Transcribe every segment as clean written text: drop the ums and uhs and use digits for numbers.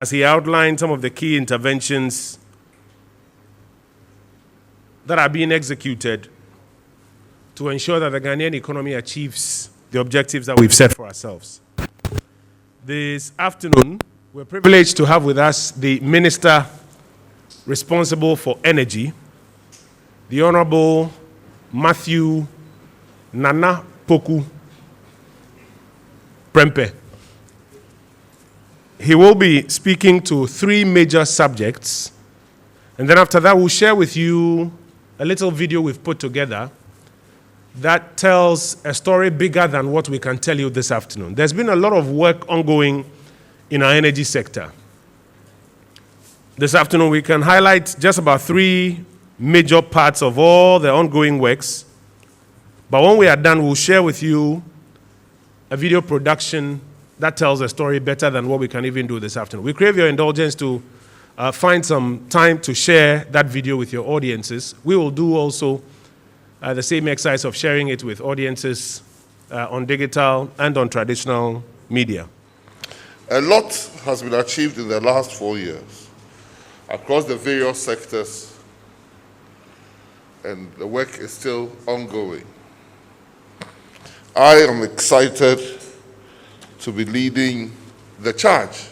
as he outlined some of the key interventions that are being executed to ensure that the Ghanaian economy achieves the objectives that we've set for ourselves. This afternoon, we're privileged to have with us the Minister responsible for energy, the Honorable Matthew Nana Poku Prempeh. He will be speaking to three major subjects, and then after that, we'll share with you a little video we've put together that tells a story bigger than what we can tell you this afternoon. There's been a lot of work ongoing in our energy sector. This afternoon, we can highlight just about three major parts of all the ongoing works. But when we are done, we'll share with you a video production that tells a story better than what we can even do this afternoon. We crave your indulgence to find some time to share that video with your audiences. We will do also the same exercise of sharing it with audiences on digital and on traditional media. A lot has been achieved in the last 4 years across the various sectors, and the work is still ongoing. I am excited to be leading the charge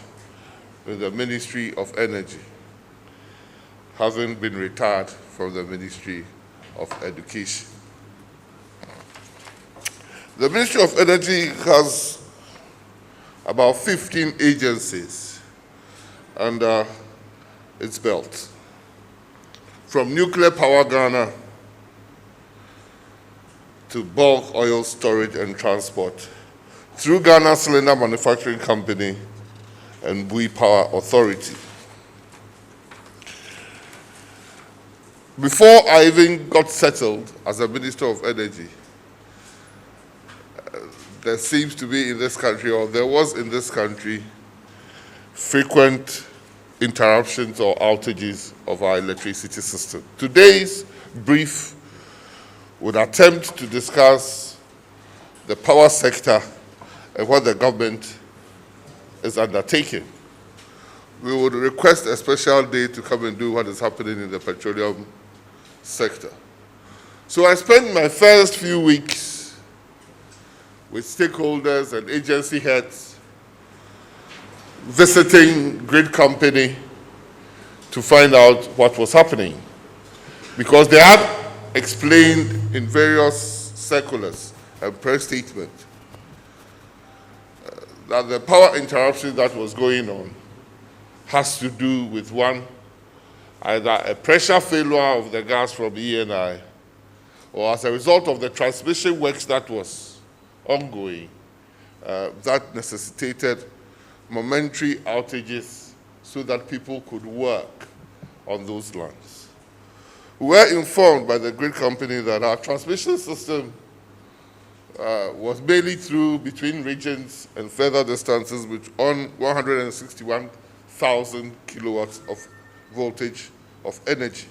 with the Ministry of Energy, having been retired from the Ministry of Education. The Ministry of Energy has about 15 agencies under its belt, from Nuclear Power Ghana to bulk oil storage and transport, through Ghana Cylinder Manufacturing Company and Bui Power Authority. Before I even got settled as a Minister of Energy, there seems to be in this country, or there was in this country, frequent interruptions or outages of our electricity system. Today's brief would attempt to discuss the power sector and what the government is undertaking. We would request a special day to come and do what is happening in the petroleum sector. So I spent my first few weeks with stakeholders and agency heads visiting grid company to find out what was happening, because they had explained in various circulars and press statements that the power interruption that was going on has to do with one, either a pressure failure of the gas from ENI, or as a result of the transmission works that was ongoing, that necessitated momentary outages so that people could work on those lines. We were informed by the grid company that our transmission system was mainly through between regions and further distances on 161,000 kilowatts of voltage of energy.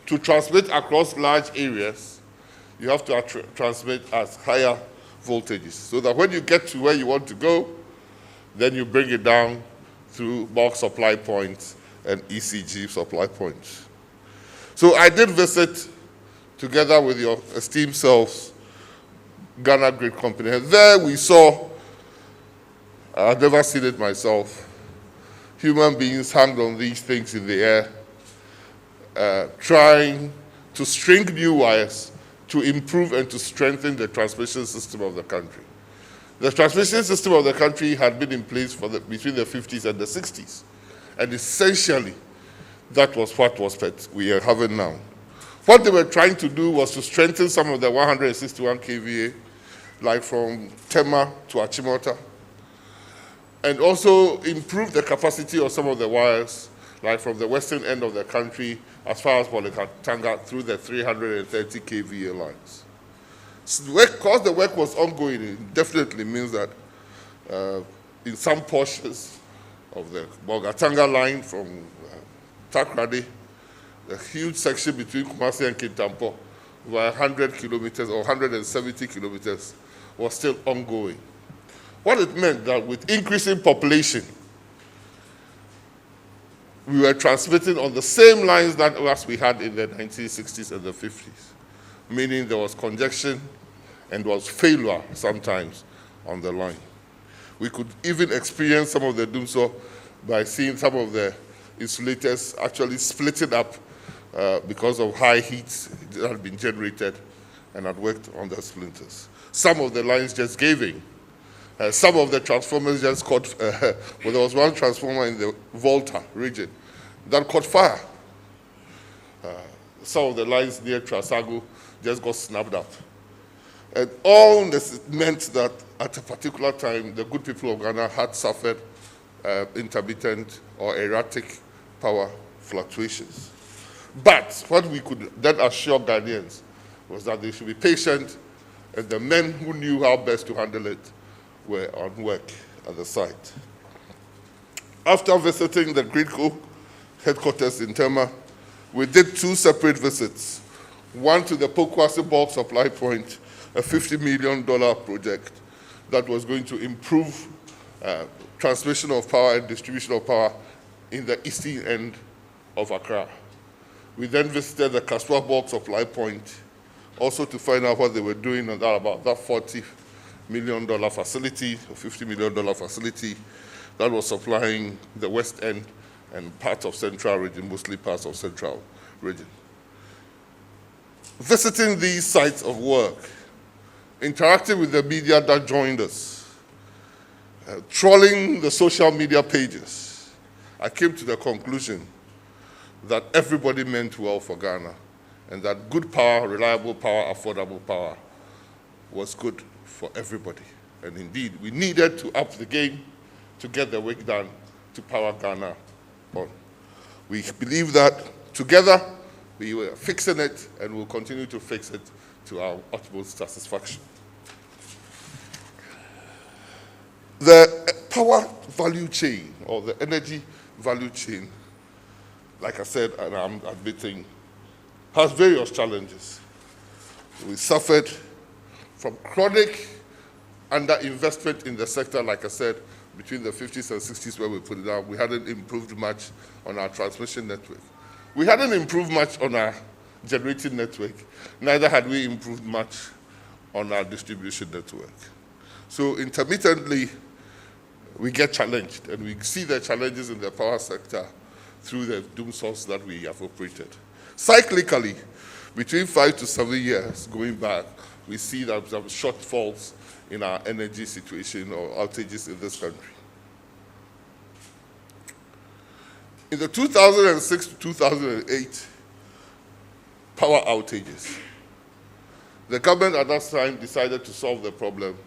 To transmit across large areas, you have to transmit at higher voltages, so that when you get to where you want to go, then you bring it down through bulk supply points and ECG supply points. So I did visit, together with your esteemed selves, Ghana Grid Company. And there we saw, I've never seen it myself, human beings hanged on these things in the air, trying to string new wires to improve and to strengthen the transmission system of the country. The transmission system of the country had been in place for between the 50s and the 60s. And essentially, that was what we are having now. What they were trying to do was to strengthen some of the 161 kVA, like from Tema to Achimota, and also improve the capacity of some of the wires, like from the western end of the country as far as Bolekatanga through the 330 kVA lines. So because the work was ongoing, it definitely means that in some portions of the Bolekatanga line from Takrady, the huge section between Kumasi and Kintampo, over 100 kilometers or 170 kilometers, was still ongoing. What it meant that with increasing population, we were transmitting on the same lines that as we had in the 1960s and the 50s, meaning there was congestion and was failure sometimes on the line. We could even experience some of the doomsday by seeing some of the insulators actually splitting up because of high heat that had been generated and had worked on the splinters. Some of the lines just gave in. Some of the transformers just caught, well, there was one transformer in the Volta region that caught fire. Some of the lines near Trasago just got snapped up. And all this meant that at a particular time, the good people of Ghana had suffered intermittent or erratic power fluctuations. But what we could then assure Ghanaians was that they should be patient, and the men who knew how best to handle it were on work at the site. After visiting the GRIDCO headquarters in Tema, we did 2 separate visits. One to the Pokwase bulk supply point, a $50 million project that was going to improve transmission of power and distribution of power in the eastern end of Accra. We then visited the Kaswa bulk supply point, also to find out what they were doing on that, about that $40 million facility, or $50 million facility that was supplying the west end and parts of central region, mostly parts of central region. Visiting these sites of work, interacting with the media that joined us, trolling the social media pages, I came to the conclusion that everybody meant well for Ghana, and that good power, reliable power, affordable power was good for everybody. And indeed, we needed to up the game to get the work done to power Ghana on. We believe that together we were fixing it and will continue to fix it to our utmost satisfaction. The power value chain, or the energy value chain, like I said, and I'm admitting, has various challenges. We suffered from chronic underinvestment in the sector, like I said, between the 50s and 60s where we put it down. We hadn't improved much on our transmission network. We hadn't improved much on our generating network. Neither had we improved much on our distribution network. So intermittently, we get challenged, and we see the challenges in the power sector through the doom source that we have operated. Cyclically, between 5 to 7 years going back, we see that there are shortfalls in our energy situation or outages in this country. In the 2006 to 2008 power outages, the government at that time decided to solve the problem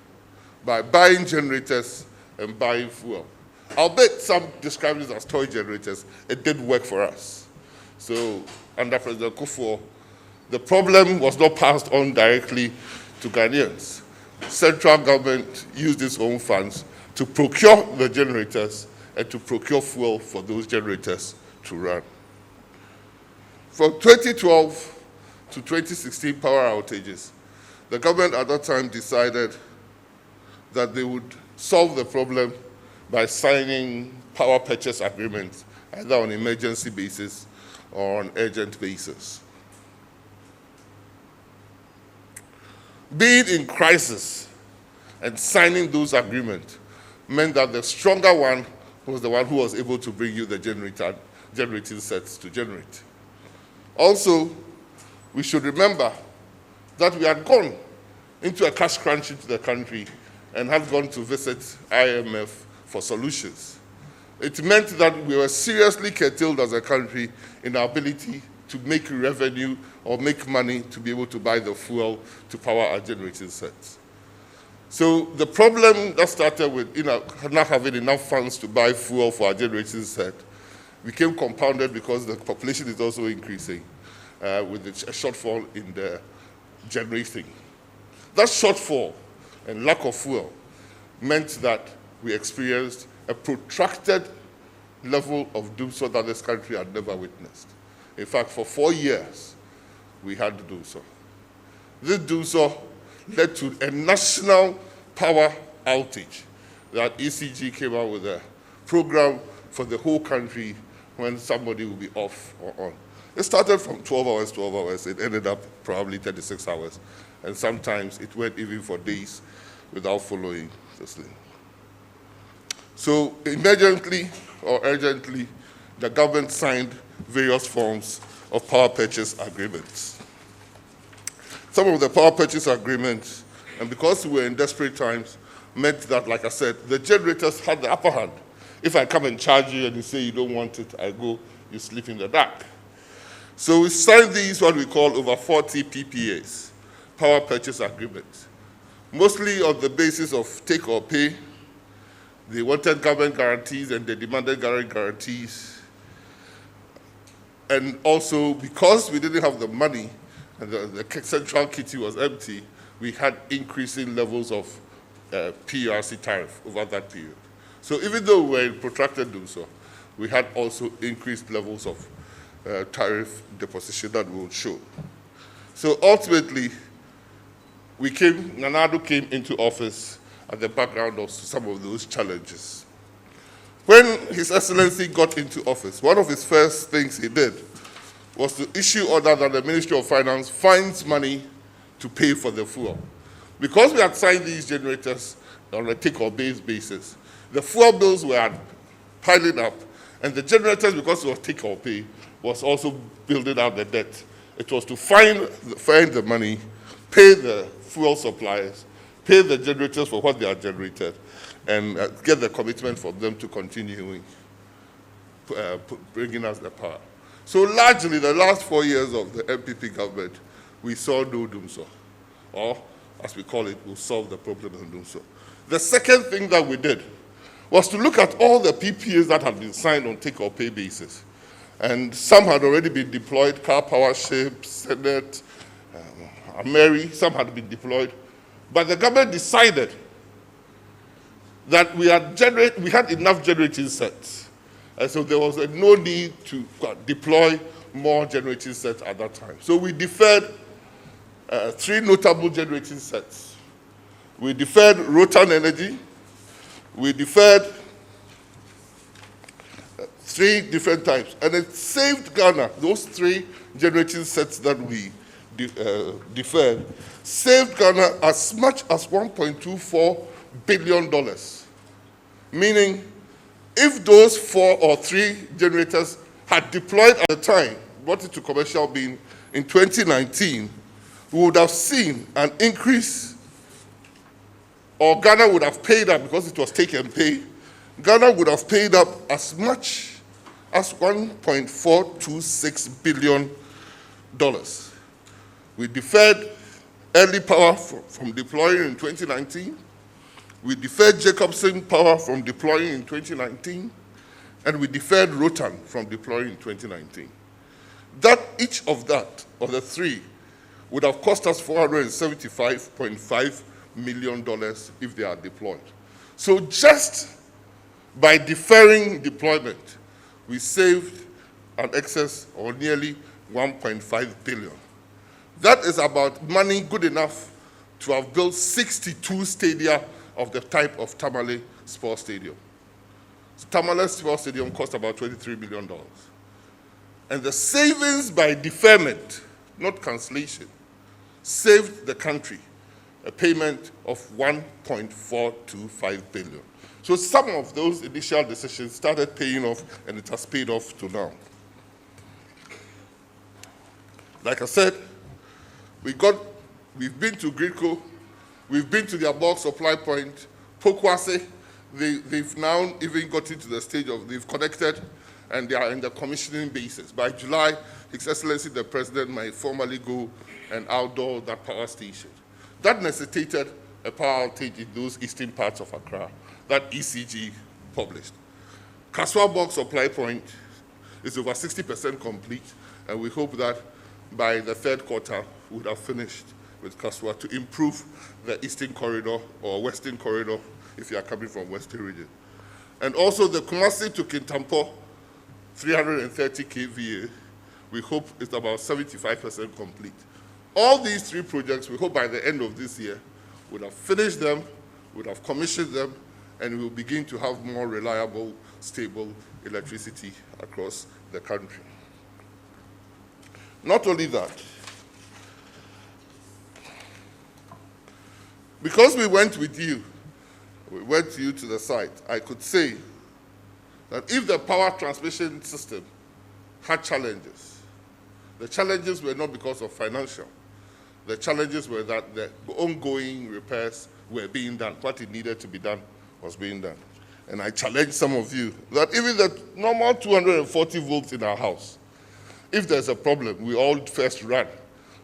by buying generators and buying fuel. Albeit some describe it as toy generators, it did work for us. So under President Kufuor, the problem was not passed on directly to Ghanaians. Central government used its own funds to procure the generators and to procure fuel for those generators to run. From 2012 to 2016 power outages, the government at that time decided that they would solve the problem by signing power purchase agreements, either on emergency basis or on urgent basis. Being in crisis and signing those agreements meant that the stronger one was the one who was able to bring you the generating sets to generate. Also, we should remember that we had gone into a cash crunch into the country and had gone to visit IMF for solutions. It meant that we were seriously curtailed as a country in our ability to make revenue or make money to be able to buy the fuel to power our generating sets. So the problem that started with not having enough funds to buy fuel for our generating set became compounded because the population is also increasing with a shortfall in the generating. That shortfall and lack of fuel meant that we experienced a protracted level of doomsday that this country had never witnessed. In fact, for 4 years, we had doomsday. This doomsday led to a national power outage that ECG came out with a program for the whole country when somebody will be off or on. It started from 12 hours, it ended up probably 36 hours. And sometimes it went even for days without following this thing. So emergently or urgently, the government signed various forms of power purchase agreements. Some of the power purchase agreements, and because we were in desperate times, meant that, like I said, the generators had the upper hand. If I come and charge you and you say you don't want it, I go, you sleep in the dark. So we signed these, what we call over 40 PPAs, power purchase agreements, mostly on the basis of take or pay. They wanted government guarantees and they demanded government guarantees. And also, because we didn't have the money and the central kitty was empty, we had increasing levels of PURC tariff over that period. So even though we were in protracted doom, so we had also increased levels of tariff deposition that we will show. So ultimately, Nana Addo came into office at the background of some of those challenges. When His Excellency got into office, one of his first things he did was to issue order that the Ministry of Finance finds money to pay for the fuel. Because we had signed these generators on a take-or-pay basis, the fuel bills were piling up, and the generators, because it was take-or-pay, was also building out the debt. It was to find the money, pay the fuel suppliers, pay the generators for what they are generated, and get the commitment from them to continue bringing us the power. So largely, the last 4 years of the MPP government, we saw no doom so, or as we call it, we'll solve the problem and doom so. The second thing that we did was to look at all the PPAs that had been signed on take-or-pay basis. And some had already been deployed, Car Power Ship, Senate, Ameri, some had been deployed. But the government decided that we had enough generating sets. And so there was no need to deploy more generating sets at that time. So we deferred 3 notable generating sets. We deferred Rotan Energy. We deferred 3 different types. And it saved Ghana, those 3 generating sets that we deferred, saved Ghana as much as $1.24 billion. Meaning, if those 4 or 3 generators had deployed at the time, brought it to commercial being in 2019, we would have seen an increase, or Ghana would have paid up because it was take and pay. Ghana would have paid up as much as $1.426 billion. We deferred early power from deploying in 2019. We deferred Jacobson power from deploying in 2019. And we deferred Rotan from deploying in 2019. Each of that, or the 3, would have cost us $475.5 million if they are deployed. So just by deferring deployment, we saved an excess or nearly $1.5 billion. That is about money good enough to have built 62 stadia of the type of Tamale Sports Stadium. So Tamale Sports Stadium cost about $23 million. And the savings by deferment, not cancellation, saved the country a payment of $1.425 billion. So some of those initial decisions started paying off, and it has paid off to now. Like I said, we've been to Gridco, we've been to their bulk supply point, Pokwase. They've now even gotten to the stage of they've connected, and they are in the commissioning basis. By July, His Excellency the President might formally go and outdoor that power station. That necessitated a power outage in those eastern parts of Accra that ECG published. Kaswa bulk supply point is over 60% complete, and we hope that by the 3rd quarter, we would have finished with Kaswa to improve the eastern corridor or western corridor if you are coming from western region. And also the Kumasi to Kintampo, 330 kVA, we hope it's about 75% complete. All these 3 projects, we hope by the end of this year, we'll have finished them, we'll have commissioned them, and we will begin to have more reliable stable electricity across the country. Not only that, because we went with you to the site, I could say that if the power transmission system had challenges, the challenges were not because of financial. The challenges were that the ongoing repairs were being done. What it needed to be done was being done. And I challenge some of you that even the normal 240 volts in our house, if there's a problem, we all first run,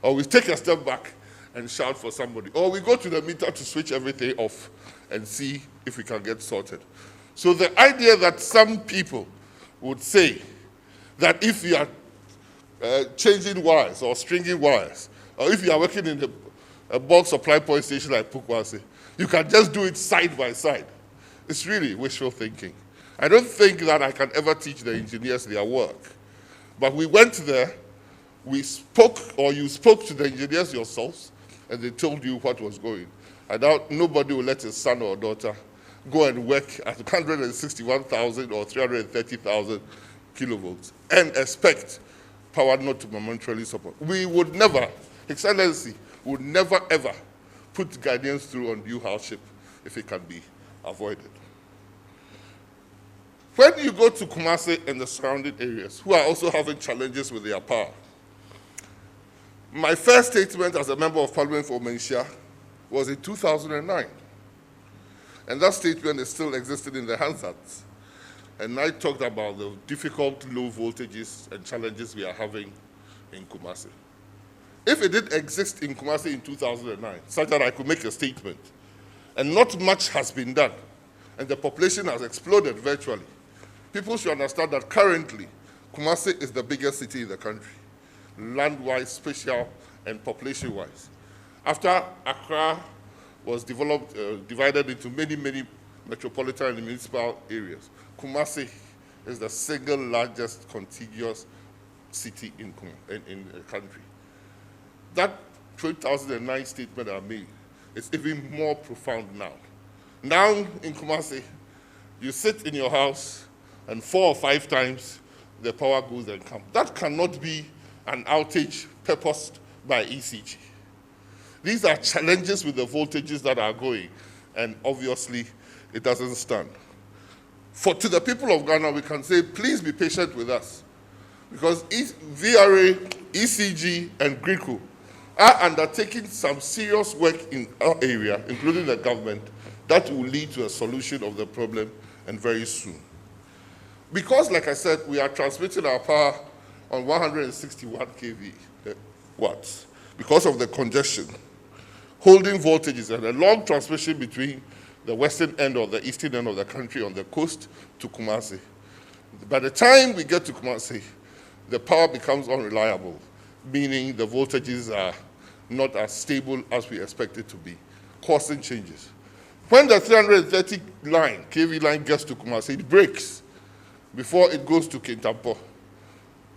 or we take a step back and shout for somebody, or we go to the meter to switch everything off and see if we can get sorted. So the idea that some people would say that if you are changing wires or stringing wires, or if you are working in a bulk supply point station like Pukwase, you can just do it side by side. It's really wishful thinking. I don't think that I can ever teach the engineers their work. But we went there, we spoke, or you spoke to the engineers yourselves, and they told you what was going. I doubt nobody will let his son or daughter go and work at 161,000 or 330,000 kilovolts and expect power not to momentarily support. We would never, Excellency, would never ever put guardians through undue hardship if it can be avoided. When you go to Kumasi and the surrounding areas, who are also having challenges with their power, my first statement as a member of Parliament for Omensia was in 2009. And that statement is still existing in the Hansards. And I talked about the difficult low voltages and challenges we are having in Kumasi. If it did exist in Kumasi in 2009, such that I could make a statement, and not much has been done, and the population has exploded virtually, people should understand that currently, Kumasi is the biggest city in the country, land-wise, spatial, and population-wise. After Accra was divided into many, many metropolitan and municipal areas, Kumasi is the single largest contiguous city in the country. That 2009 statement I made is even more profound now. Now in Kumasi, you sit in your house and 4 or 5 times the power goes and comes. That cannot be an outage purposed by ECG. These are challenges with the voltages that are going, and obviously it doesn't stand. To the people of Ghana, we can say, please be patient with us, because VRA, ECG, and GRICO are undertaking some serious work in our area, including the government, that will lead to a solution of the problem, and very soon. Because, like I said, we are transmitting our power on 161 kV watts, because of the congestion, holding voltages and a long transmission between the western end or the eastern end of the country on the coast to Kumasi. By the time we get to Kumasi, the power becomes unreliable, meaning the voltages are not as stable as we expect it to be, causing changes. When the 330 kV line gets to Kumasi, it breaks before it goes to Kintampo.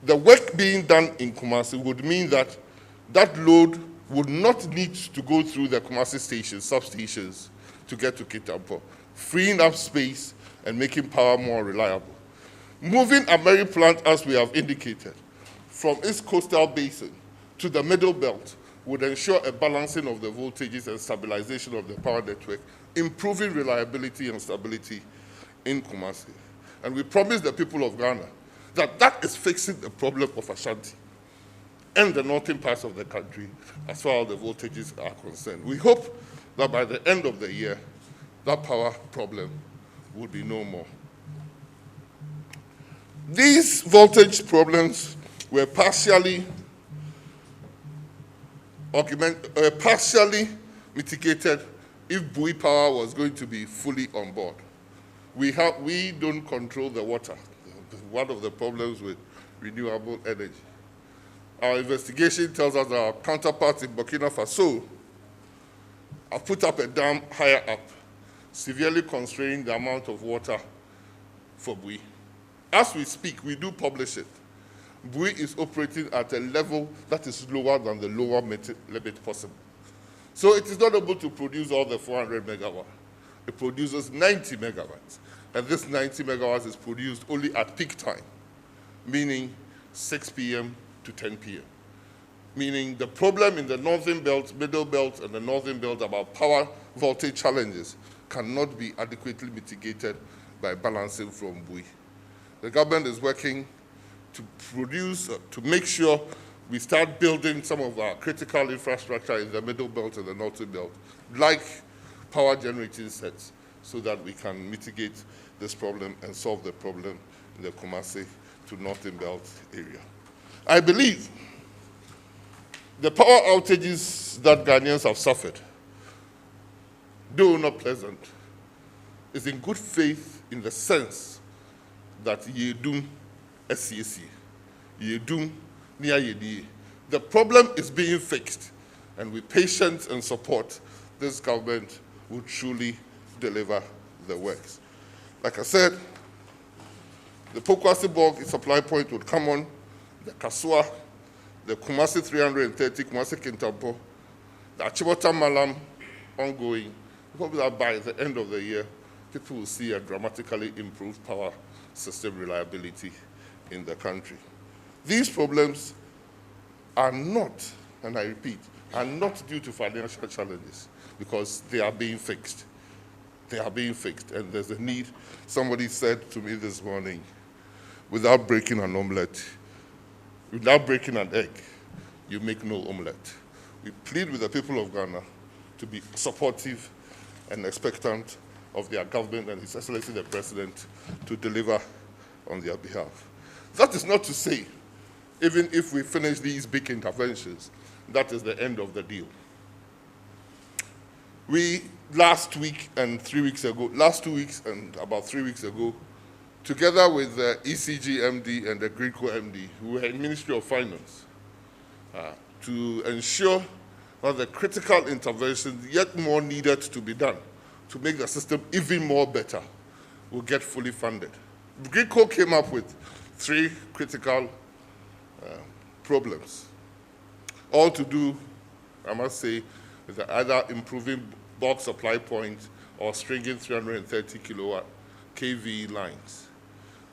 The work being done in Kumasi would mean that that load would not need to go through the Kumasi stations, substations, to get to Kintampo, freeing up space and making power more reliable. Moving Ameri plant, as we have indicated, from its coastal basin to the middle belt would ensure a balancing of the voltages and stabilization of the power network, improving reliability and stability in Kumasi. And we promise the people of Ghana that that is fixing the problem of Ashanti and the northern parts of the country as far as the voltages are concerned. We hope that by the end of the year, that power problem will be no more. These voltage problems were partially mitigated if Bui Power was going to be fully on board. We don't control the water, one of the problems with renewable energy. Our investigation tells us that our counterparts in Burkina Faso have put up a dam higher up, severely constraining the amount of water for Bui. As we speak, we do publish it. Bui is operating at a level that is lower than the lower limit possible. So it is not able to produce all the 400 megawatts. It produces 90 megawatts. And this 90 megawatts is produced only at peak time, meaning 6 p.m. to 10 p.m. Meaning the problem in the northern belt, middle belt, and the northern belt about power voltage challenges cannot be adequately mitigated by balancing from Bui. The government is working to produce, to make sure we start building some of our critical infrastructure in the middle belt and the northern belt, like power generating sets, so that we can mitigate this problem and solve the problem in the Kumasi to northern belt area. I believe the power outages that Ghanaians have suffered, though not pleasant, is in good faith in the sense that Yedum SCAC, Yedum Nia Yedi. The problem is being fixed, and with patience and support, this government will truly deliver the works. Like I said, the Pokwasi-Bog supply point would come on, the Kasua, the Kumasi 330, Kumasi Kintampo, the Achibota Malam ongoing. We hope that by the end of the year, people will see a dramatically improved power system reliability in the country. These problems are not, and I repeat, are not due to financial challenges, because they are being fixed. They are being fixed, and there's a need. Somebody said to me this morning, without breaking an omelette, without breaking an egg, you make no omelette. We plead with the people of Ghana to be supportive and expectant of their government and His Excellency the President to deliver on their behalf. That is not to say, even if we finish these big interventions, that is the end of the deal. We, last week and 3 weeks ago, last 2 weeks and about 3 weeks ago, together with the ECG MD and the GRIDCO MD, who were in Ministry of Finance, to ensure that the critical interventions yet more needed to be done to make the system even more better will get fully funded. GRIDCO came up with 3 critical problems, all to do, I must say, with either improving bulk supply points or stringing 330 kilowatt kV lines.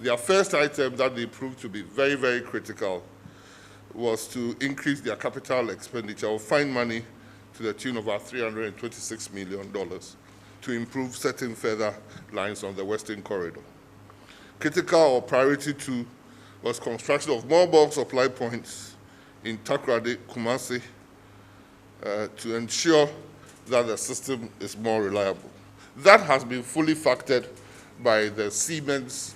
Their first item that they proved to be very, very critical was to increase their capital expenditure or find money to the tune of about $326 million to improve certain further lines on the Western Corridor. Critical or priority 2 was construction of more bulk supply points in Takoradi, Kumasi, to ensure that the system is more reliable. That has been fully factored by the Siemens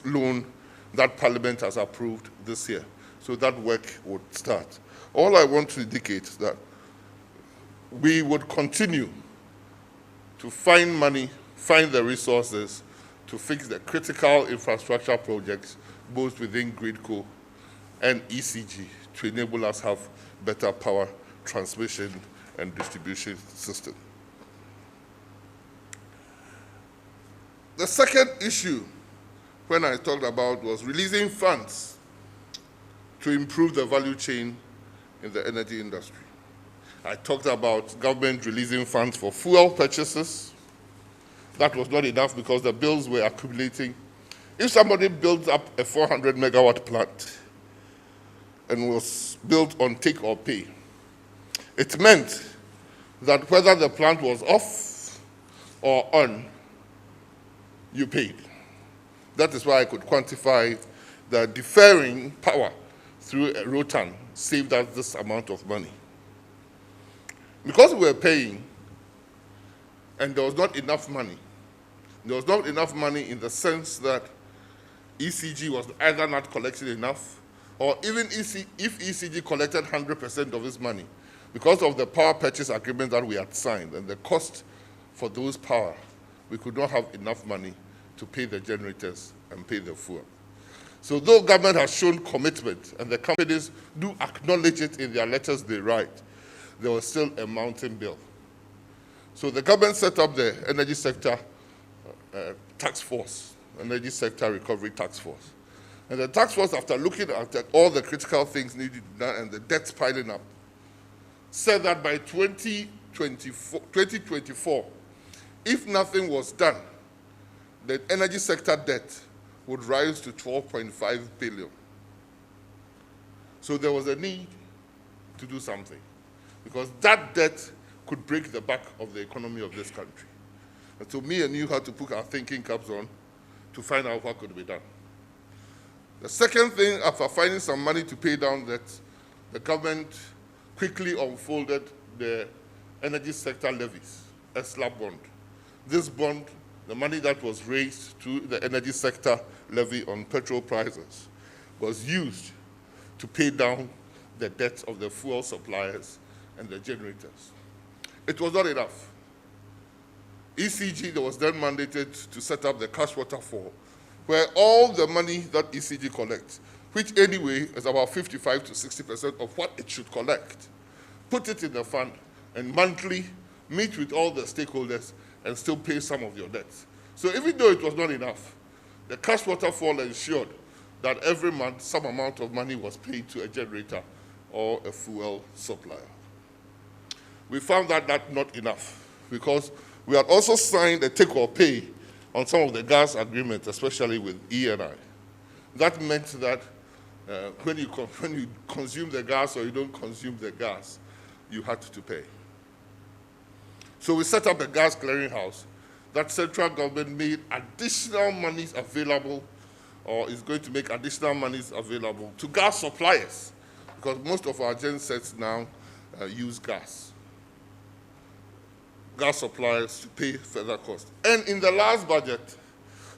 loan that Parliament has approved this year. So that work would start. All I want to indicate is that we would continue to find money, find the resources to fix the critical infrastructure projects, both within GRIDCO and ECG, to enable us to have better power transmission and distribution system. The second issue when I talked about was releasing funds to improve the value chain in the energy industry. I talked about government releasing funds for fuel purchases. That was not enough because the bills were accumulating. If somebody builds up a 400 megawatt plant and was built on take or pay, it meant that whether the plant was off or on, you paid. That is why I could quantify that deferring power through a ROTAN saved us this amount of money. Because we were paying and there was not enough money, there was not enough money in the sense that ECG was either not collecting enough, or even if ECG collected 100% of its money, because of the power purchase agreement that we had signed and the cost for those power, we could not have enough money to pay the generators and pay the fuel. So though government has shown commitment and the companies do acknowledge it in their letters they write, there was still a mountain bill. So the government set up the energy sector task force, energy sector recovery task force. And the task force, after looking at all the critical things needed to be done and the debts piling up, said that by 2024, If nothing was done, the energy sector debt would rise to 12.5 billion. So there was a need to do something, because that debt could break the back of the economy of this country. And so me and you had to put our thinking caps on to find out what could be done. The second thing, after finding some money to pay down debt, the government quickly unfolded the energy sector levies, ESLA bond. This bond, the money that was raised to the energy sector levy on petrol prices, was used to pay down the debt of the fuel suppliers and the generators. It was not enough. ECG was then mandated to set up the cash waterfall, where all the money that ECG collects, which anyway is about 55 to 60% of what it should collect, put it in the fund and monthly meet with all the stakeholders and still pay some of your debts. So even though it was not enough, the cash waterfall ensured that every month some amount of money was paid to a generator or a fuel supplier. We found that not enough, because we had also signed a take or pay on some of the gas agreements, especially with ENI. That meant that when you consume the gas or you don't consume the gas, you had to pay. So we set up a gas clearinghouse that central government made additional monies available, or is going to make additional monies available to gas suppliers, because most of our gen sets now use gas. Gas suppliers to pay further costs. And in the last budget,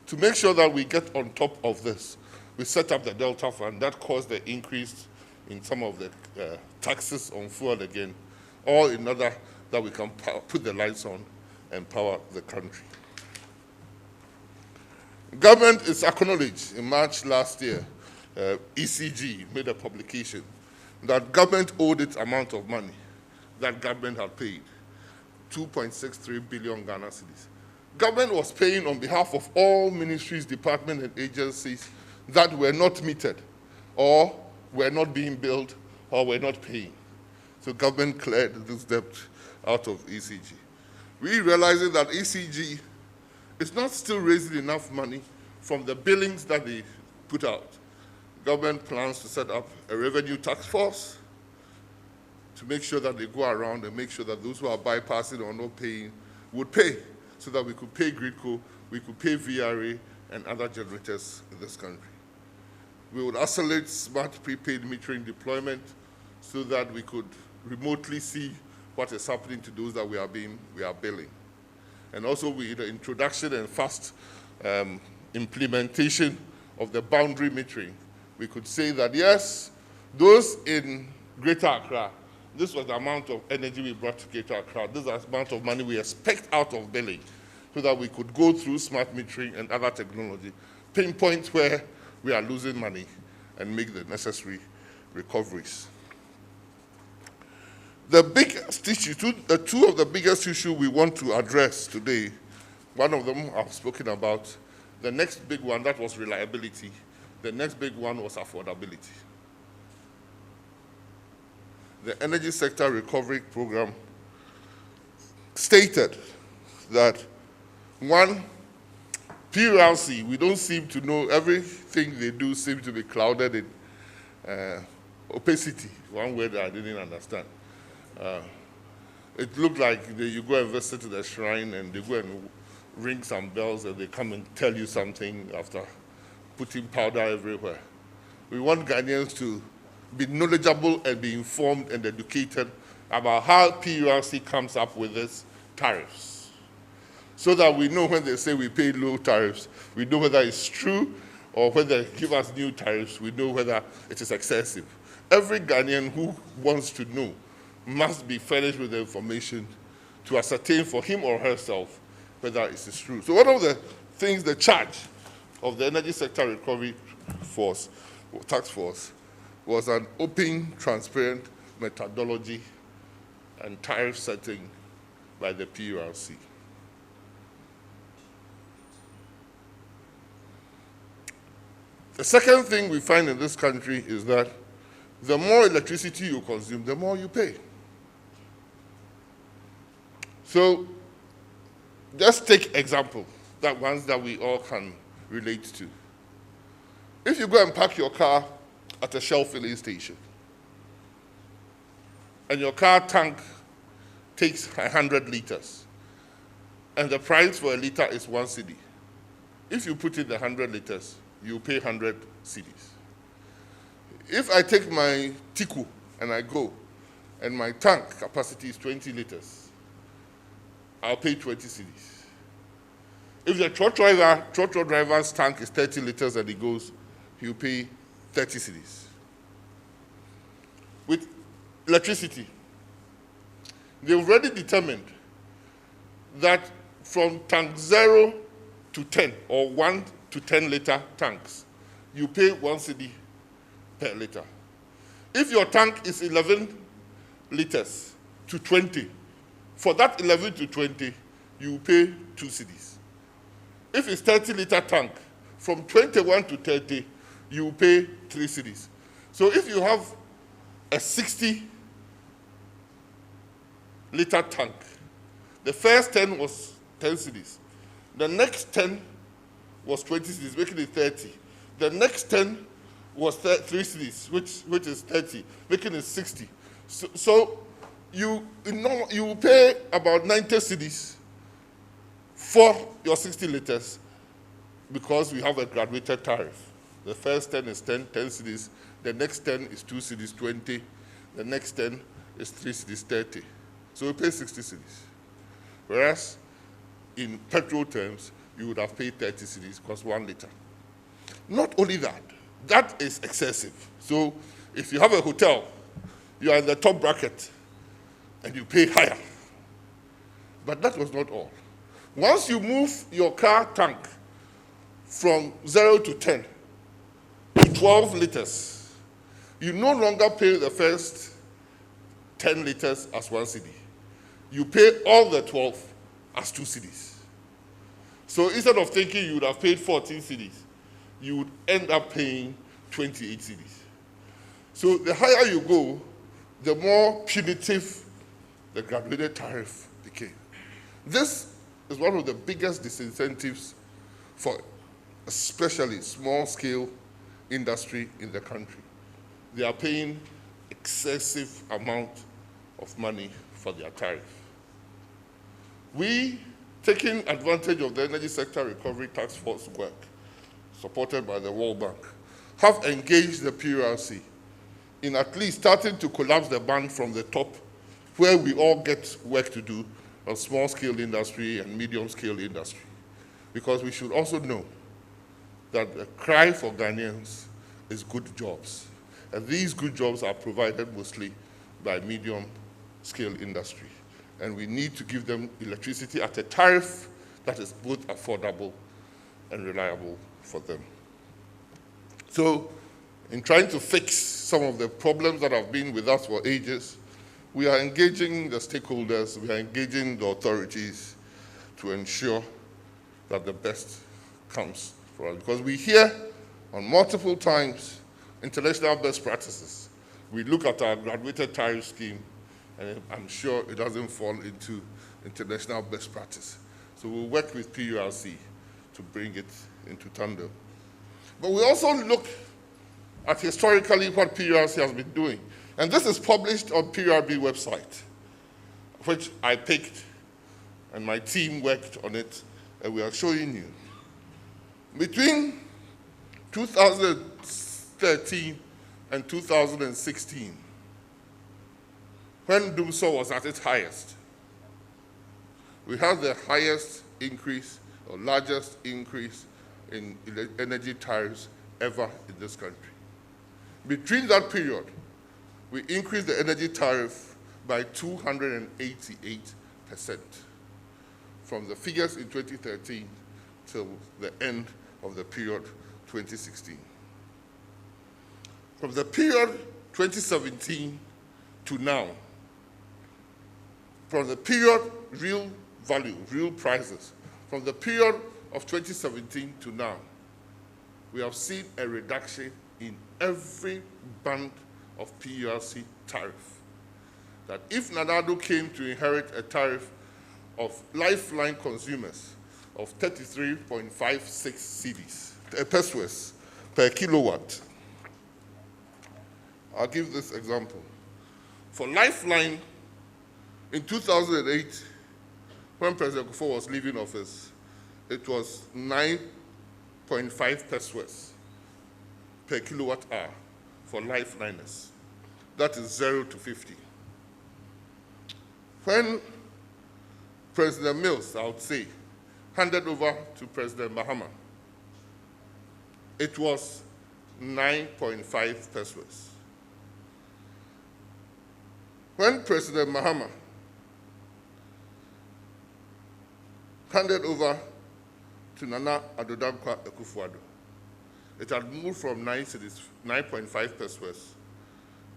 to make sure that we get on top of this, we set up the Delta Fund. That caused the increase in some of the taxes on fuel again, all in order that we can put the lights on and power the country. Government is acknowledged. In March last year, ECG made a publication that government owed its amount of money that government had paid, 2.63 billion Ghana cedis. Government was paying on behalf of all ministries, departments, and agencies that were not metered, or were not being billed, or were not paying. So government cleared this debt out of ECG. We realizing that ECG is not still raising enough money from the billings that they put out. Government plans to set up a revenue task force to make sure that they go around and make sure that those who are bypassing or not paying would pay, so that we could pay Gridco, we could pay VRA and other generators in this country. We would accelerate smart prepaid metering deployment so that we could remotely see what is happening to those that we are billing. And also with the introduction and fast implementation of the boundary metering, we could say that yes, those in Greater Accra, this was the amount of energy we brought to Greater Accra, this is the amount of money we expect out of billing, so that we could go through smart metering and other technology, pinpoint where we are losing money, and make the necessary recoveries. The biggest issue, two of the biggest issues we want to address today, one of them I've spoken about. The next big one, that was reliability. The next big one was affordability. The Energy Sector Recovery Program stated that, one, PURC, we don't seem to know, everything they do seems to be clouded in opacity, one word I didn't understand. It looked like you go and visit the shrine and they go and ring some bells and they come and tell you something after putting powder everywhere. We want Ghanaians to be knowledgeable and be informed and educated about how PURC comes up with its tariffs, so that we know when they say we pay low tariffs, we know whether it's true, or when they give us new tariffs, we know whether it is excessive. Every Ghanaian who wants to know must be furnished with the information to ascertain for him or herself whether it is true. So one of the things, the charge of the Energy Sector Recovery Force, or Task Force, was an open, transparent methodology and tariff setting by the PURC. The second thing we find in this country is that the more electricity you consume, the more you pay. So Just take example, that ones that we all can relate to. If you go and park your car at a Shell filling station, and your car tank takes 100 liters, and the price for a liter is 1 cedi. If you put in the 100 liters, you pay 100 cedis. If I take my Tiku and I go, and my tank capacity is 20 liters, I'll pay 20 cedis. If the trotro driver's tank is 30 liters and he goes, he'll pay 30 cedis. With electricity, they've already determined that from tank 0 to 10, or 1 to 10 liter tanks, you pay 1 cedi per liter. If your tank is 11 liters to 20, for that 11 to 20, you pay 2 cedis. If it's 30-liter tank, from 21 to 30, you pay 3 cedis. So if you have a 60-liter tank, the first 10 was 10 cedis. The next 10 was 20 cedis, making it 30. The next 10 was 3 cedis, which is 30, making it 60. So you pay about 90 cedis for your 60 liters because we have a graduated tariff. The first 10 is 10 cedis. The next 10 is 2 cedis, 20. The next 10 is 3 cedis, 30. So we pay 60 cedis. Whereas in petrol terms, you would have paid 30 cedis because 1 liter. Not only that, that is excessive. So if you have a hotel, you are in the top bracket and you pay higher. But that was not all. Once you move your car tank from 0 to 10 to 12 liters, you no longer pay the first 10 liters as 1 cedi. You pay all the 12 as 2 cedis. So instead of thinking you would have paid 14 cedis, you would end up paying 28 cedis. So the higher you go, the more punitive the graduated tariff became. This is one of the biggest disincentives for especially small-scale industry in the country. They are paying excessive amount of money for their tariff. We, taking advantage of the Energy Sector Recovery Task Force work, supported by the World Bank, have engaged the PURC in at least starting to collapse the band from the top, where we all get work to do on small-scale industry and medium-scale industry. Because we should also know that the cry for Ghanaians is good jobs. And these good jobs are provided mostly by medium-scale industry. And we need to give them electricity at a tariff that is both affordable and reliable for them. So, in trying to fix some of the problems that have been with us for ages, we are engaging the stakeholders, we are engaging the authorities to ensure that the best comes for us. Because we hear on multiple times international best practices. We look at our graduated tariff scheme, and I'm sure it doesn't fall into international best practice. So we'll work with PURC to bring it into tandem. But we also look at historically what PURC has been doing. And this is published on PURB website, which I picked, and my team worked on it, and we are showing you. Between 2013 and 2016, when DUMSO was at its highest, we had the highest increase, or largest increase in energy tariffs ever in this country. Between that period, we increased the energy tariff by 288%, from the figures in 2013 till the end of the period 2016. From the period 2017 to now, from the period real value, real prices, from the period of 2017 to now, we have seen a reduction in every band of PURC tariff. That if NANADO came to inherit a tariff of lifeline consumers of 33.56 cedis, pesos per kilowatt. I'll give this example. For lifeline, in 2008, when President Kufuor was leaving office, it was 9.5 pesos per kilowatt hour for lifeliners. That is 0 to 50. When President Mills, I would say, handed over to President Mahama, it was 9.5 pesos. When President Mahama handed over to Nana Addo Dankwa Akufo-Addo, it had moved from 9.5 pesos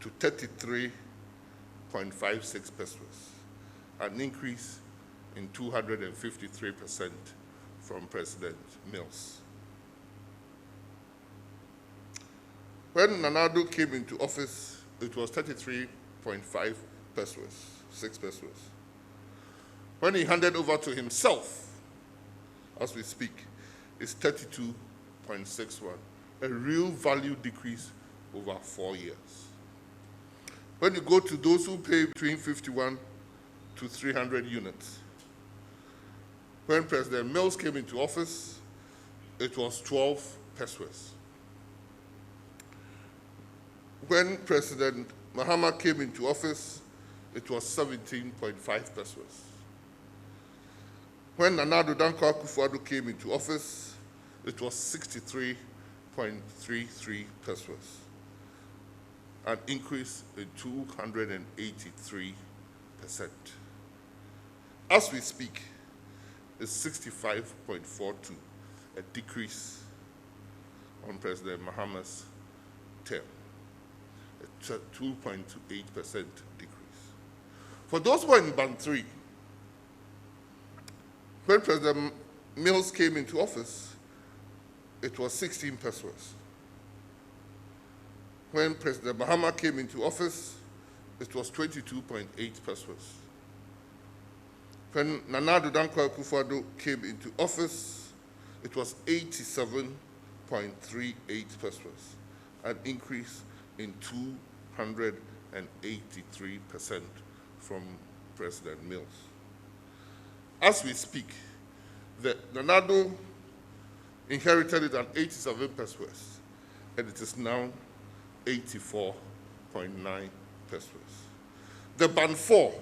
to 33.56 pesos, an increase in 253% from President Mills. When Nana Addo came into office, it was 33.5 pesos, 6 pesos. When he handed over to himself, as we speak, it's 32.61, a real value decrease over 4 years. When you go to those who pay between 51 to 300 units, when President Mills came into office, it was 12 pesos. When President Mahama came into office, it was 17.5 pesos. When Nana Addo Dankwa Akufo-Addo came into office, it was 63.33 pesos, an increase in 283%. As we speak, it's 65.42, a decrease on President Mahama's term, a 2.28% decrease. For those who are in Band 3, when President Mills came into office, it was 16 pesos. When President Mahama came into office, it was 22.8 pesos. When Nana Addo Dankwa Akufo-Addo came into office, it was 87.38 pesos, an increase in 283% from President Mills. As we speak, the Nana Addo inherited it at 87 pesos, and it is now 84.9 pesos. The Band 4,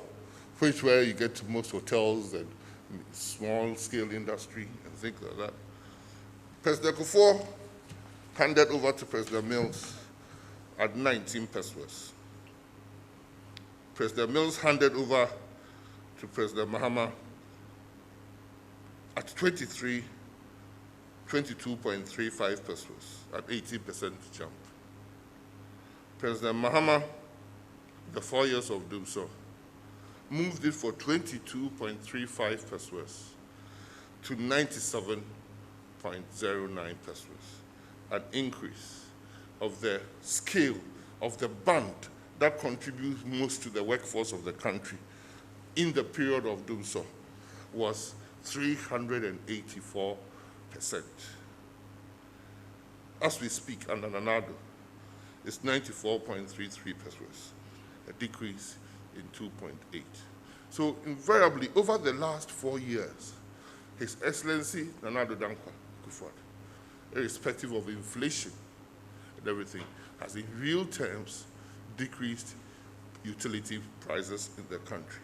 which where you get to most hotels and small-scale industry and things like that, President Kufuor handed over to President Mills at 19 pesos. President Mills handed over to President Mahama at 22.35 pesos, at 80% jump. President Mahama, the 4 years of doing so, moved it for 22.35 pesos to 97.09 pesos, an increase of the scale of the band that contributes most to the workforce of the country in the period of doing so was 384%. As we speak, under Nana Addo, it's 94.33 pesos, a decrease in 2.8. So invariably, over the last 4 years, His Excellency Nana Addo Dankwa Akufo-Addo, irrespective of inflation and everything, has in real terms decreased utility prices in the country.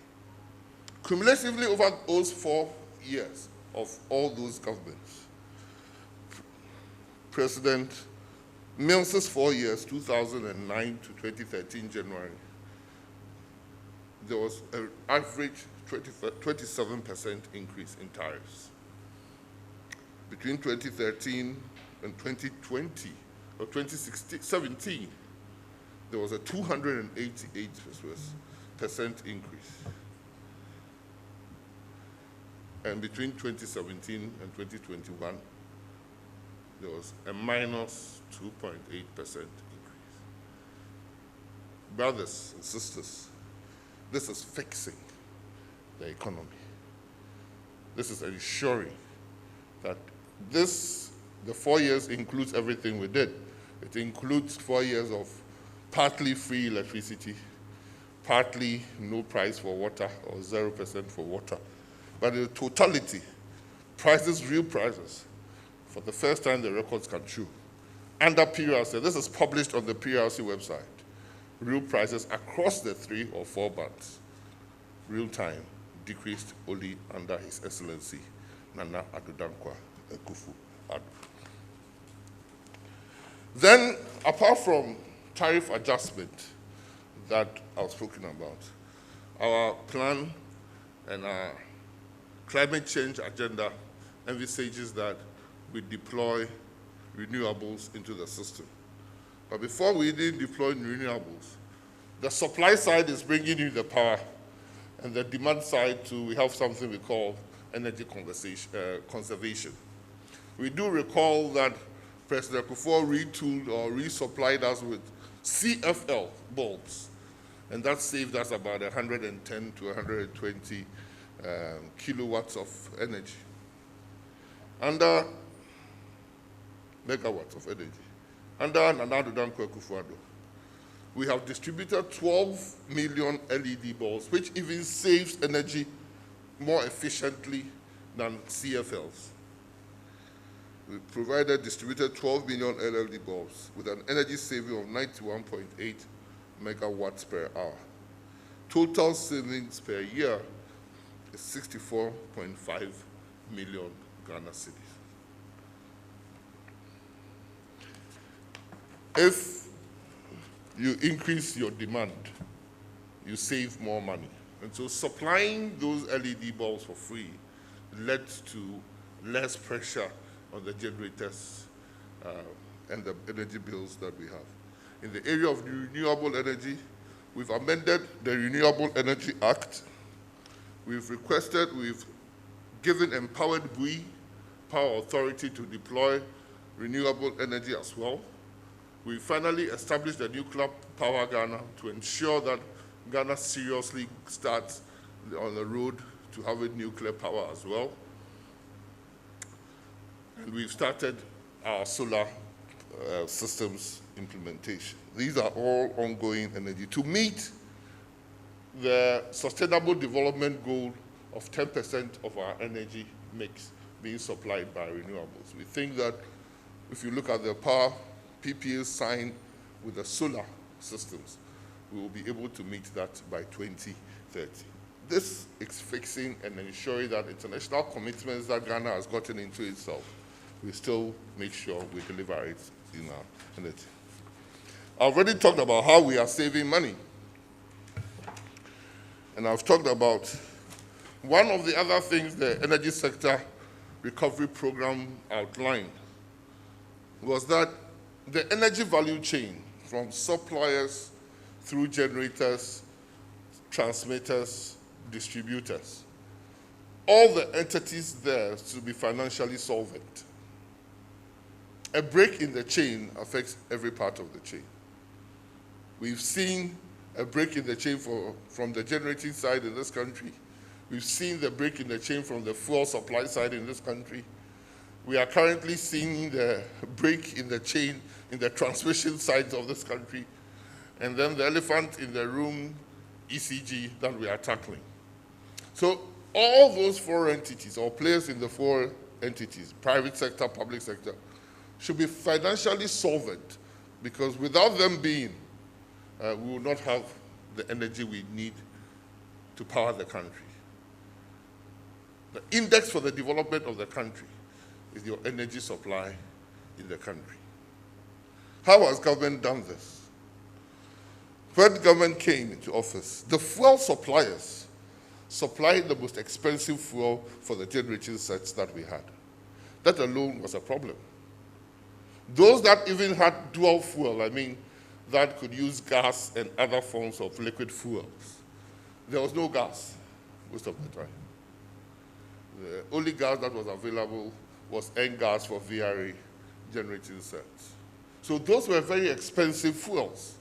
Cumulatively over those 4 years of all those governments, President Mills's 4 years, 2009 to 2013 January, there was an average 27% increase in tariffs. Between 2013 and 2020, or 2017, there was a 288% increase. And between 2017 and 2021, there was a minus 2.8% increase. Brothers and sisters, this is fixing the economy. This is ensuring that the 4 years includes everything we did. It includes 4 years of partly free electricity, partly no price for water or 0% for water. But in totality, prices, real prices, for the first time the records can show. Under PRC, this is published on the PRC website, real prices across the 3 or 4 bands, real time, decreased only under His Excellency Nana Addo Dankwa Akufo-Addo. Then, apart from tariff adjustment that I've spoken about, our plan and our climate change agenda envisages that we deploy renewables into the system. But before we even deploy renewables, the supply side is bringing in the power, and the demand side too, we have something we call energy conservation. We do recall that President Kufuor retooled or resupplied us with CFL bulbs, and that saved us about 110 to 120 kilowatts of energy. Under megawatts of energy. Under Nana Addo Dankwa Akufo-Addo, we have distributed 12 million LED bulbs, which even saves energy more efficiently than CFLs. We distributed 12 million LED bulbs with an energy saving of 91.8 megawatts per hour. Total savings per year is 64.5 million Ghana cedis. If you increase your demand, you save more money. And so supplying those LED bulbs for free led to less pressure on the generators and the energy bills that we have. In the area of renewable energy, we've amended the Renewable Energy Act. We've given empowered BUI power authority to deploy renewable energy as well. We finally established the Nuclear Power Ghana to ensure that Ghana seriously starts on the road to having nuclear power as well. And we've started our solar systems implementation. These are all ongoing energy to meet the Sustainable Development Goal of 10% of our energy mix being supplied by renewables. We think that if you look at the power PPAs signed with the solar systems, we will be able to meet that by 2030. This is fixing and ensuring that international commitments that Ghana has gotten into itself, we still make sure we deliver it in our energy. I've already talked about how we are saving money. And I've talked about one of the other things the energy sector recovery program outlined was that the energy value chain from suppliers through generators, transmitters, distributors, all the entities there should be financially solvent. A break in the chain affects every part of the chain. We've seen a break in the chain from the generating side in this country. We've seen the break in the chain from the fuel supply side in this country. We are currently seeing the break in the chain in the transmission sides of this country. And then the elephant in the room, ECG, that we are tackling. So all those 4 entities, or players in the 4 entities, private sector, public sector, should be financially solvent, because without them being, we will not have the energy we need to power the country. The index for the development of the country is your energy supply in the country. How has government done this? When government came into office, the fuel suppliers supplied the most expensive fuel for the generating sets that we had. That alone was a problem. Those that even had dual fuel, I mean, that could use gas and other forms of liquid fuels, there was no gas most of the time. The only gas that was available was N-gas for VRA generating sets. So those were very expensive fuels.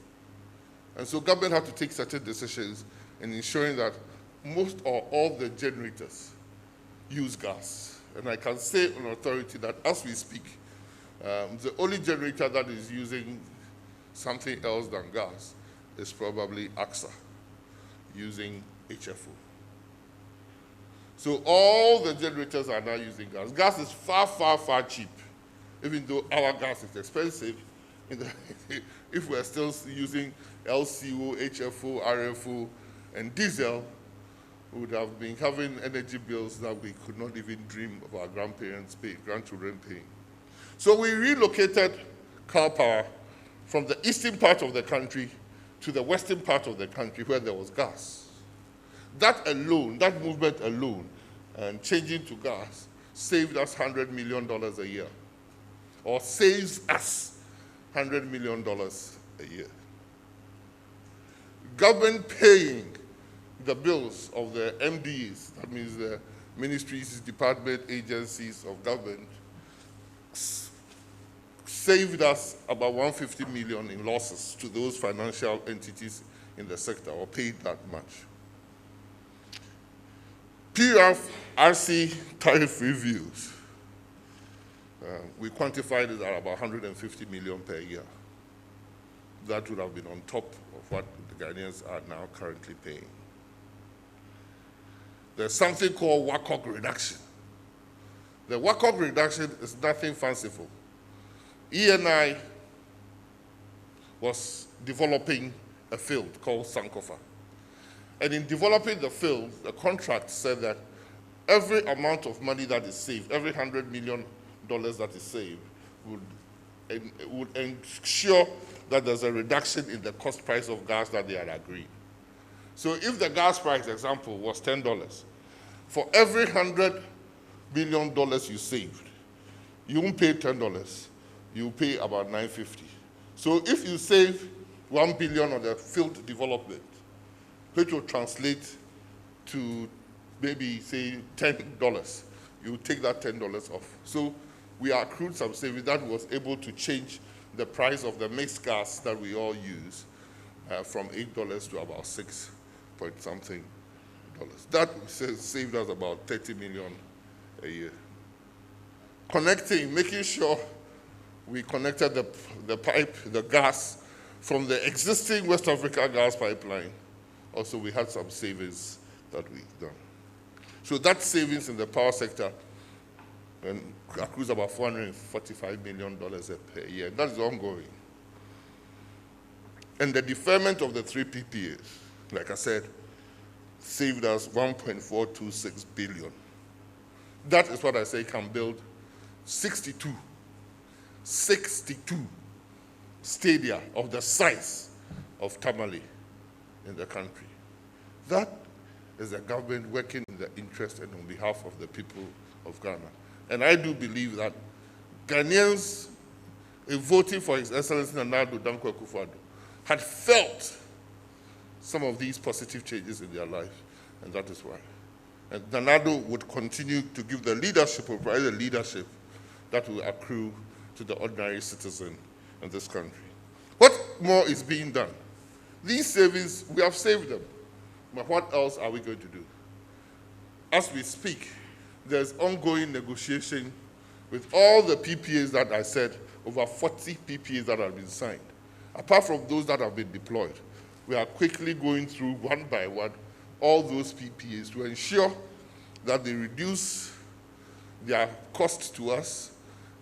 And so government had to take certain decisions in ensuring that most or all the generators use gas. And I can say on authority that as we speak, the only generator that is using something else than gas is probably AXA, using HFO. So all the generators are now using gas. Gas is far, far, far cheap, even though our gas is expensive. If we're still using LCO, HFO, RFO, and diesel, we would have been having energy bills that we could not even dream of our grandparents paying, grandchildren paying. So we relocated Cal Power from the eastern part of the country to the western part of the country where there was gas. That alone, that movement alone, and changing to gas, saved us $100 million a year, or saves us $100 million a year. Government paying the bills of the MDs, that means the ministries, department, agencies of government, saved us about $150 million in losses to those financial entities in the sector, or paid that much. PRC tariff reviews, we quantified it at about $150 million per year. That would have been on top of what the Ghanaians are now currently paying. There's something called WACOG reduction. The WACOG reduction is nothing fanciful. ENI was developing a field called Sankofa. And in developing the field, the contract said that every amount of money that is saved, every $100 million that is saved, would ensure that there's a reduction in the cost price of gas that they had agreed. So if the gas price, example, was $10, for every $100 million you saved, you won't pay $10, you pay about $9.50. So if you save $1 billion on the field development, which will translate to maybe, say, $10, you take that $10 off. So we accrued some savings that was able to change the price of the mixed gas that we all use from $8 to about 6 point something dollars. That saved us about $30 million a year. Connecting, making sure we connected the pipe, the gas, from the existing West Africa gas pipeline. Also, we had some savings that we've done. So that savings in the power sector accrues about $445 million per year. That is ongoing. And the deferment of the 3 PPAs, like I said, saved us $1.426 billion. That is what I say can build 62 stadia of the size of Tamale in the country. That is a government working in the interest and on behalf of the people of Ghana. And I do believe that Ghanaians, in voting for His Excellency Nana Addo Dankwa Akufo-Addo, had felt some of these positive changes in their life, and that is why. And Nana Addo would continue to give the leadership, or provide the leadership that will accrue to the ordinary citizen in this country. What more is being done? These savings, we have saved them, but what else are we going to do? As we speak, there's ongoing negotiation with all the PPAs that I said, over 40 PPAs that have been signed. Apart from those that have been deployed, we are quickly going through one by one all those PPAs to ensure that they reduce their cost to us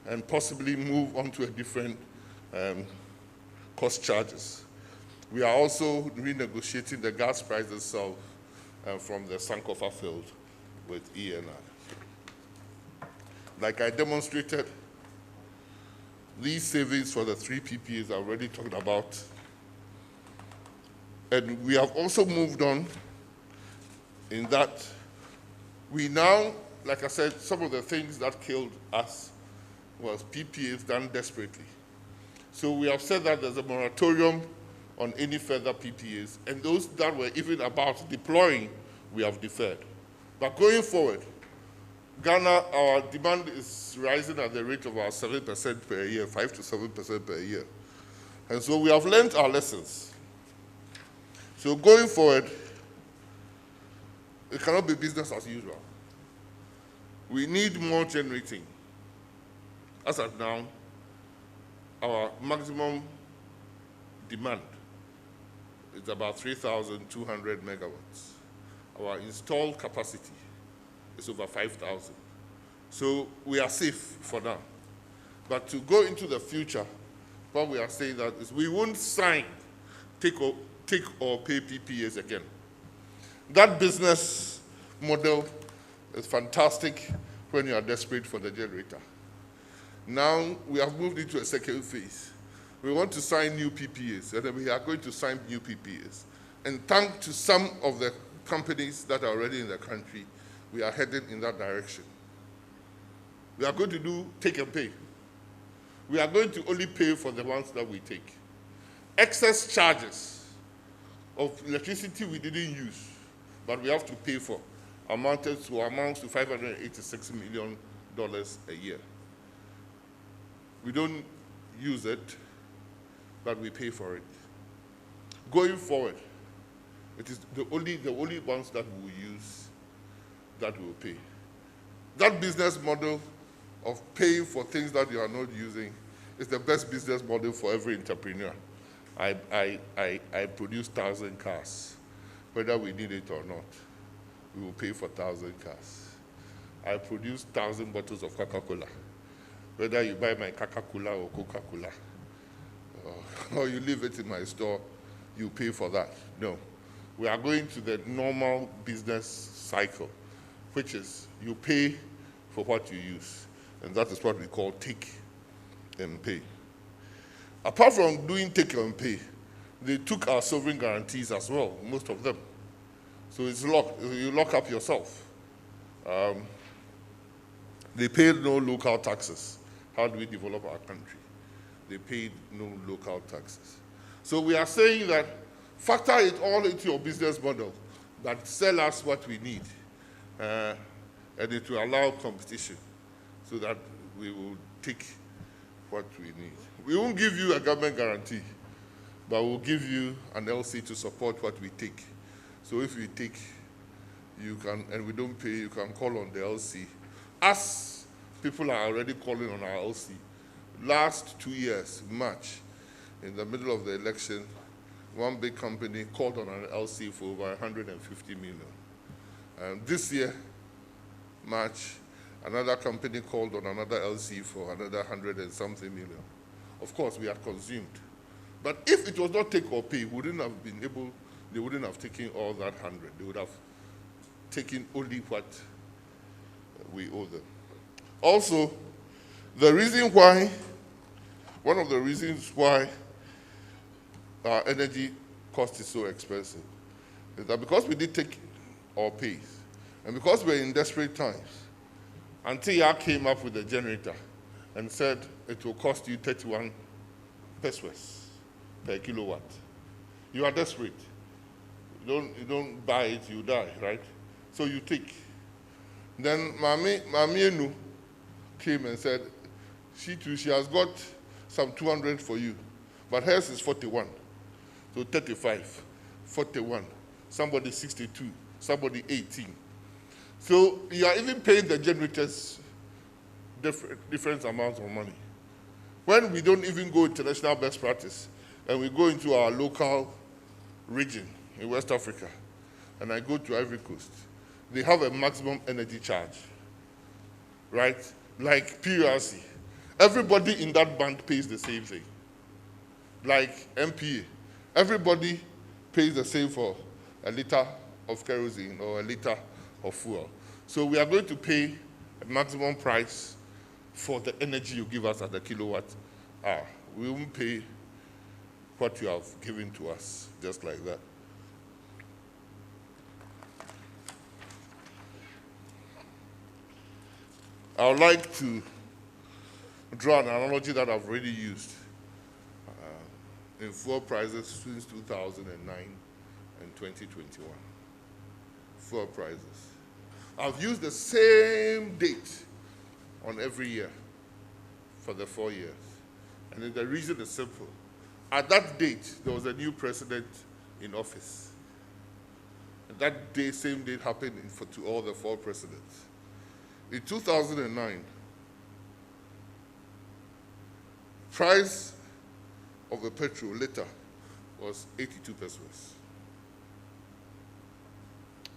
and possibly move on to a different cost charges. We are also renegotiating the gas price itself from the Sankofa field with ENI. Like I demonstrated, these savings for the 3 PPAs are already talked about. And we have also moved on in that we now, like I said, some of the things that killed us was PPAs done desperately. So we have said that there's a moratorium on any further PPAs, and those that were even about deploying, we have deferred. But going forward, Ghana, our demand is rising at the rate of about 7% per year, 5 to 7% per year. And so we have learned our lessons. So going forward, it cannot be business as usual. We need more generating. As of now, our maximum demand is about 3,200 megawatts. Our installed capacity is over 5,000. So we are safe for now. But to go into the future, what we are saying that is we won't sign take or pay PPAs again. That business model is fantastic when you are desperate for the generator. Now we have moved into a second phase. We want to sign new PPAs, and then we are going to sign new PPAs. And thanks to some of the companies that are already in the country, we are heading in that direction. We are going to do take and pay. We are going to only pay for the ones that we take. Excess charges of electricity we didn't use, but we have to pay for, amounts to $586 million a year. We don't use it, but we pay for it. Going forward, it is the only ones that we will use that we will pay. That business model of paying for things that you are not using is the best business model for every entrepreneur. I produce 1,000 cars. Whether we need it or not, we will pay for 1,000 cars. I produce 1,000 bottles of Coca-Cola. Whether you buy my Coca-Cola or Coca-Cola, or you leave it in my store, you pay for that. No. We are going to the normal business cycle, which is you pay for what you use. And that is what we call take and pay. Apart from doing take and pay, they took our sovereign guarantees as well, most of them. So it's locked, you lock up yourself. They paid no local taxes. How do we develop our country? They paid no local taxes. So we are saying that factor it all into your business model, but sell us what we need. And it will allow competition so that we will take what we need. We won't give you a government guarantee, but we'll give you an LC to support what we take. So if we take, you can, and we don't pay, you can call on the LC. As people are already calling on our LC. Last 2 years, March, in the middle of the election, one big company called on an LC for over 150 million. This year, March, another company called on another LC for another 100 and something million. Of course, we are consumed. But if it was not take or pay, we wouldn't have been able, they wouldn't have taken all that 100. They would have taken only what we owe them. Also, the reason why, one of the reasons why our energy cost is so expensive is that because we did take or pay, and because we're in desperate times, until y'all came up with a generator and said it will cost you 31 pesos per kilowatt. You are desperate. You don't buy it, you die, right? So you take. Then Mami Enu came and said, she too, she has got some 200 for you, but hers is 41. So 35, 41, somebody 62, somebody 18. So you are even paying the generators different amounts of money. When we don't even go international best practice, and we go into our local region in West Africa, and I go to Ivory Coast, they have a maximum energy charge, right? Like PRC. Everybody in that band pays the same thing. Like MPA. Everybody pays the same for a liter of kerosene or a liter of fuel. So we are going to pay a maximum price for the energy you give us at the kilowatt hour. We won't pay what you have given to us, just like that. I would like to draw an analogy that I've already used in fuel prices since 2009 and 2021. Fuel prices. I've used the same date on every year for the 4 years. And the reason is simple. At that date, there was a new president in office. And that day, same date happened to all the 4 presidents. In 2009, price of the petrol liter was 82 pesos.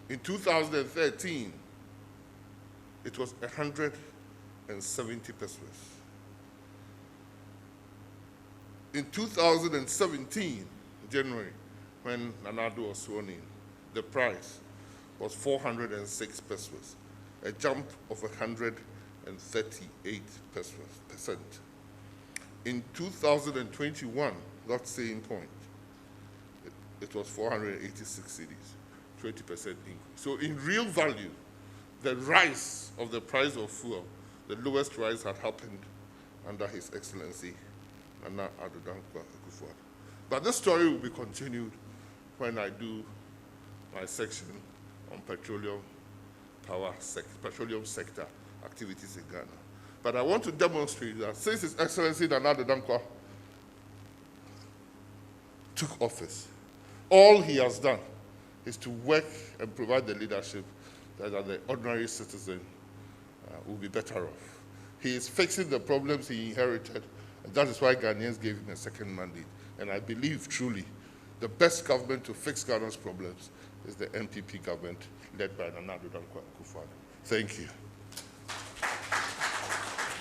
In 2013, it was 170 pesos. In 2017, January, when Nana Addo was sworn in, the price was 406 pesos, a jump of 138%. In 2021, that same point, it was 486 cedis, 20% increase. So in real value, the rise of the price of fuel, the lowest rise had happened under His Excellency Nana Addo Dankwa Akufo-Addo. But this story will be continued when I do my section on petroleum sector activities in Ghana. But I want to demonstrate that since His Excellency Nana Addo Dankwa took office, all he has done is to work and provide the leadership that the ordinary citizen will be better off. He is fixing the problems he inherited, and that is why Ghanaians gave him a second mandate. And I believe truly the best government to fix Ghana's problems is the NPP government led by Nana Addo Dankwa Akufo-Addo. Thank you.